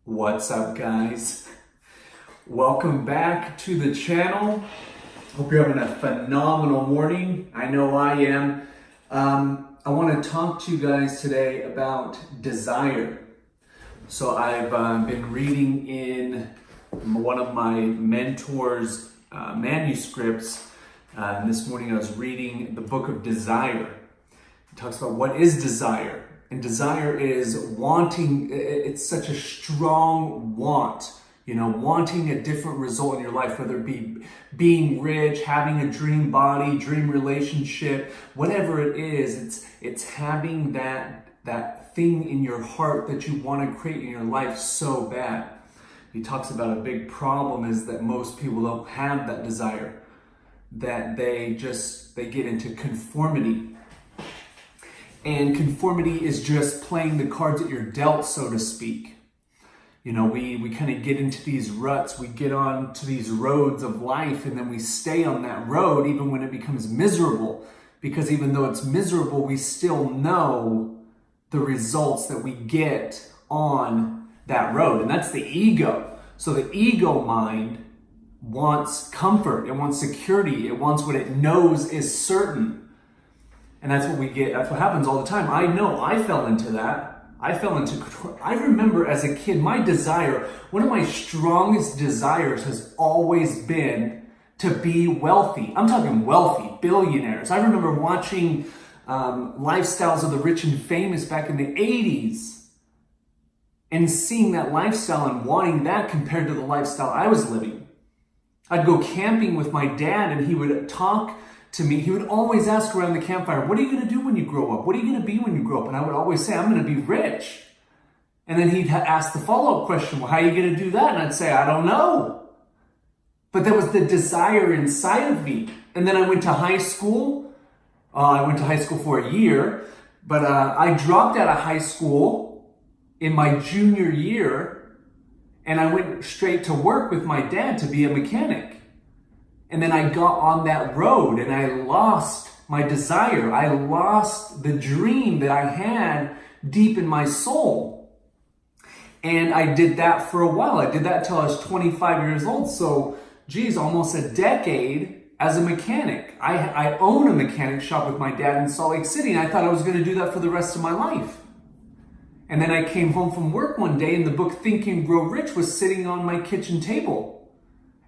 What's up, guys? Welcome back to the channel. Hope you're having a phenomenal morning. I know I am. I want to talk to you guys today about desire. So I've been reading in one of my mentor's manuscripts. And this morning I was reading the book of Desire. It talks about what is desire. And desire is wanting, it's such a strong want, wanting a different result in your life, whether it be being rich, having a dream body, dream relationship, whatever it is, it's having that thing in your heart that you want to create in your life so bad. He talks about a big problem is that most people don't have that desire, that they get into conformity. And conformity is just playing the cards that you're dealt, so to speak. We kind of get into these ruts, we get on to these roads of life, and then we stay on that road even when it becomes miserable. Because even though it's miserable, we still know the results that we get on that road. And that's the ego. So the ego mind wants comfort, it wants security, it wants what it knows is certain. And that's what we get. That's what happens all the time. I know I fell into that. I remember as a kid, my desire, one of my strongest desires has always been to be wealthy. I'm talking wealthy, billionaires. I remember watching Lifestyles of the Rich and Famous back in the 80s and seeing that lifestyle and wanting that compared to the lifestyle I was living. I'd go camping with my dad and he would talk to me. He would always ask around the campfire, what are you going to do when you grow up? What are you going to be when you grow up? And I would always say, I'm going to be rich. And then he'd ask the follow-up question, well, how are you going to do that? And I'd say, I don't know. But that was the desire inside of me. And then I went to high school. I went to high school for a year, but I dropped out of high school in my junior year, and I went straight to work with my dad to be a mechanic. And then I got on that road and I lost my desire. I lost the dream that I had deep in my soul. And I did that for a while. I did that till I was 25 years old. So, almost a decade as a mechanic. I own a mechanic shop with my dad in Salt Lake City, and I thought I was going to do that for the rest of my life. And then I came home from work one day and the book Think and Grow Rich was sitting on my kitchen table.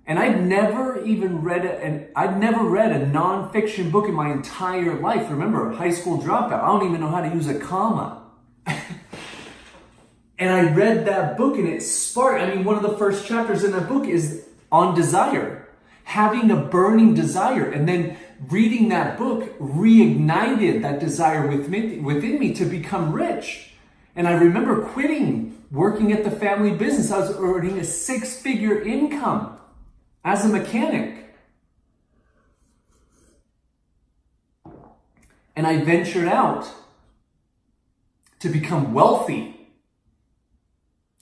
And I'd never read a nonfiction book in my entire life. Remember, high school dropout. I don't even know how to use a comma. And I read that book and it sparked. One of the first chapters in that book is on desire. Having a burning desire. And then reading that book reignited that desire within me to become rich. And I remember quitting working at the family business. I was earning a 6-figure income as a mechanic. And I ventured out to become wealthy.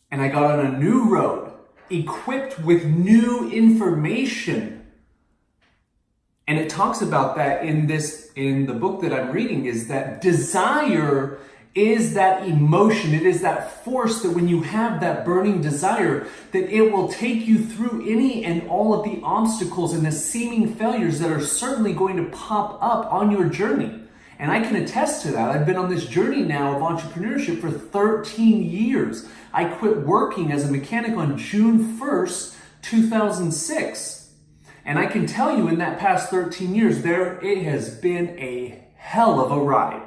And I got on a new road, equipped with new information. And it talks about that in the book that I'm reading, is that desire is that emotion, it is that force that when you have that burning desire, that it will take you through any and all of the obstacles and the seeming failures that are certainly going to pop up on your journey. And I can attest to that. I've been on this journey now of entrepreneurship for 13 years. I quit working as a mechanic on June 1st, 2006. And I can tell you in that past 13 years, it has been a hell of a ride.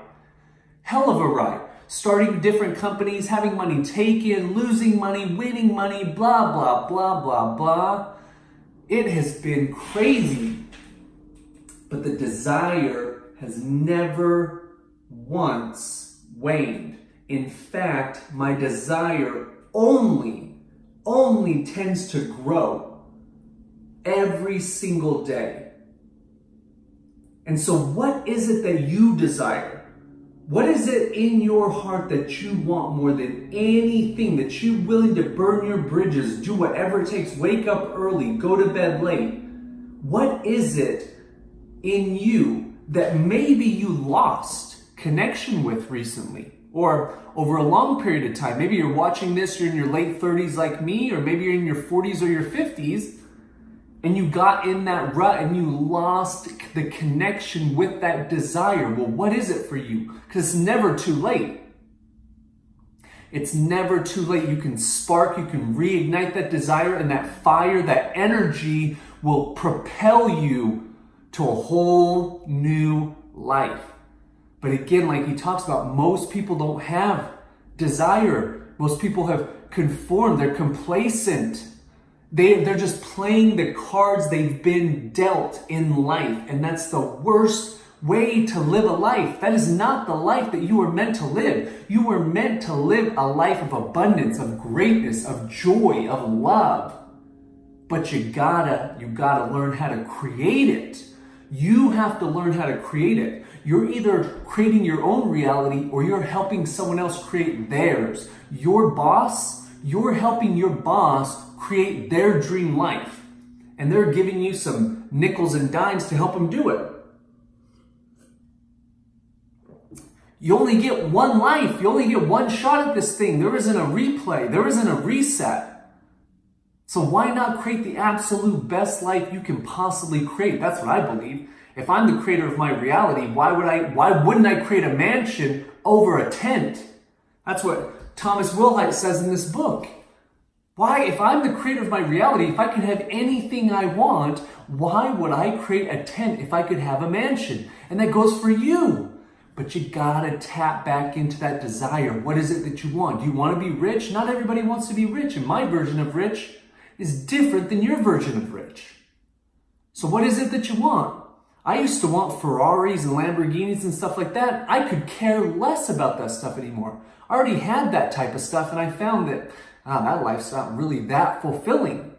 Hell of a ride. Starting different companies, having money taken, losing money, winning money, blah, blah, blah, blah, blah. It has been crazy. But the desire has never once waned. In fact, my desire only tends to grow every single day. And so what is it that you desire? What is it in your heart that you want more than anything, that you're willing to burn your bridges, do whatever it takes, wake up early, go to bed late? What is it in you that maybe you lost connection with recently? Or over a long period of time, maybe you're watching this, you're in your late 30s like me, or maybe you're in your 40s or your 50s, and you got in that rut and you lost the connection with that desire. Well, what is it for you? Because it's never too late. It's never too late. You can spark, you can reignite that desire, and that fire, that energy will propel you to a whole new life. But again, like he talks about, most people don't have desire. Most people have conformed. They're complacent. They're just playing the cards they've been dealt in life. And that's the worst way to live a life. That is not the life that you were meant to live. You were meant to live a life of abundance, of greatness, of joy, of love. But you gotta learn how to create it. You have to learn how to create it. You're either creating your own reality or you're helping someone else create theirs. You're helping your boss create their dream life. And they're giving you some nickels and dimes to help them do it. You only get one life. You only get one shot at this thing. There isn't a replay. There isn't a reset. So why not create the absolute best life you can possibly create? That's what I believe. If I'm the creator of my reality, why wouldn't I create a mansion over a tent? That's what Thomas Wilhite says in this book. Why, if I'm the creator of my reality, if I can have anything I want, why would I create a tent if I could have a mansion? And that goes for you. But you gotta tap back into that desire. What is it that you want? Do you want to be rich? Not everybody wants to be rich, and my version of rich is different than your version of rich. So what is it that you want? I used to want Ferraris and Lamborghinis and stuff like that. I could care less about that stuff anymore. I already had that type of stuff, and I found that that life's not really that fulfilling.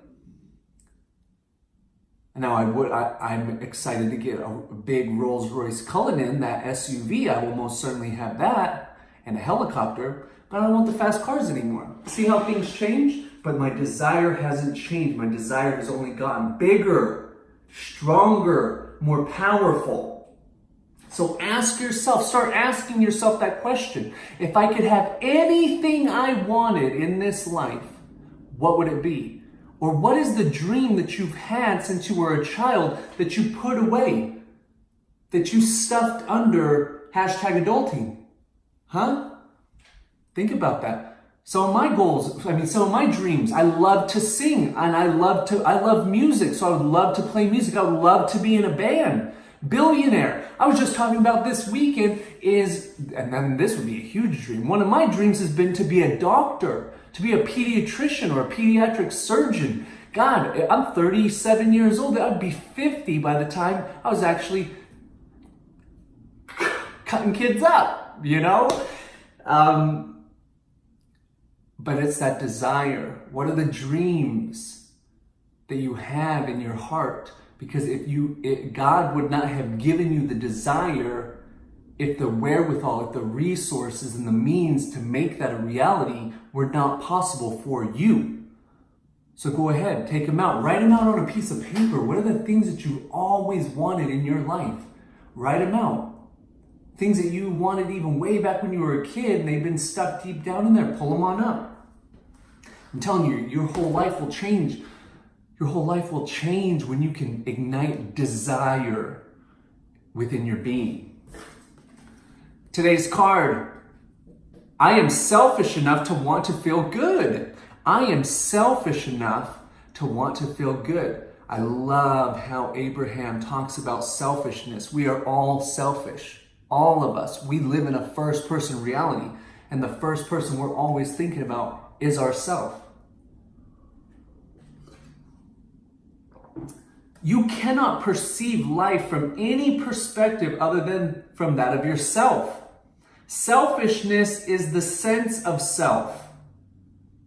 And now I'm excited to get a big Rolls-Royce Cullinan, that SUV. I will most certainly have that, and a helicopter, but I don't want the fast cars anymore. See how things change? But my desire hasn't changed. My desire has only gotten bigger, stronger, more powerful. So ask yourself, start asking yourself that question. If I could have anything I wanted in this life, what would it be? Or what is the dream that you've had since you were a child that you put away? That you stuffed under #adulting? Huh? Think about that. Some of my goals, some of my dreams, I love to sing and I love music. So I would love to play music. I would love to be in a band. Billionaire. I was just talking about this weekend and then this would be a huge dream. One of my dreams has been to be a doctor, to be a pediatrician or a pediatric surgeon. God, I'm 37 years old. I'd be 50 by the time I was actually cutting kids up, But it's that desire. What are the dreams that you have in your heart? Because if God would not have given you the desire, if the wherewithal, if the resources and the means to make that a reality were not possible for you. So go ahead, take them out. Write them out on a piece of paper. What are the things that you always wanted in your life? Write them out. Things that you wanted even way back when you were a kid and they've been stuck deep down in there. Pull them on up. I'm telling you, your whole life will change. Your whole life will change when you can ignite desire within your being. Today's card. I am selfish enough to want to feel good. I am selfish enough to want to feel good. I love how Abraham talks about selfishness. We are all selfish. All of us. We live in a first-person reality. And the first person we're always thinking about is ourselves. You cannot perceive life from any perspective other than from that of yourself. Selfishness is the sense of self.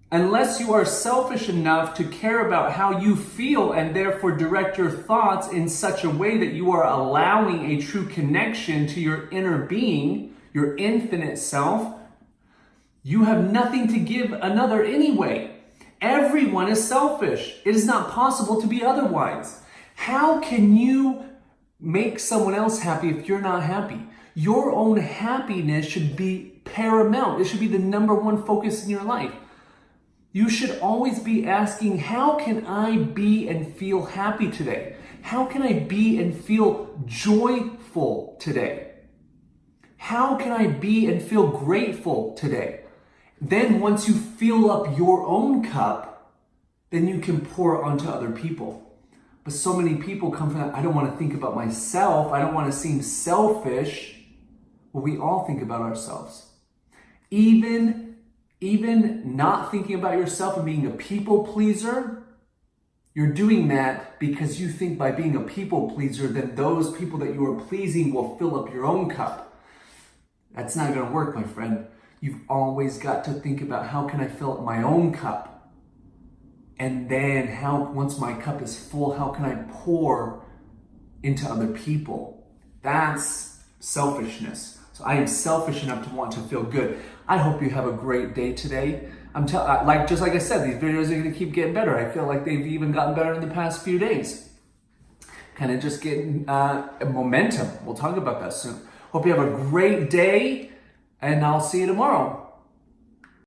Unless you are selfish enough to care about how you feel and therefore direct your thoughts in such a way that you are allowing a true connection to your inner being, your infinite self, you have nothing to give another anyway. Everyone is selfish. It is not possible to be otherwise. How can you make someone else happy if you're not happy? Your own happiness should be paramount. It should be the number one focus in your life. You should always be asking, how can I be and feel happy today? How can I be and feel joyful today? How can I be and feel grateful today? Then once you fill up your own cup, then you can pour onto other people. But so many people come from that, I don't want to think about myself. I don't want to seem selfish. Well, we all think about ourselves. Even not thinking about yourself and being a people pleaser, you're doing that because you think by being a people pleaser, then those people that you are pleasing will fill up your own cup. That's not going to work, my friend. You've always got to think about, how can I fill up my own cup? And then once my cup is full, how can I pour into other people? That's selfishness. So I am selfish enough to want to feel good. I hope you have a great day today. Just like I said, these videos are going to keep getting better. I feel like they've even gotten better in the past few days. Kind of just getting momentum. We'll talk about that soon. Hope you have a great day, and I'll see you tomorrow.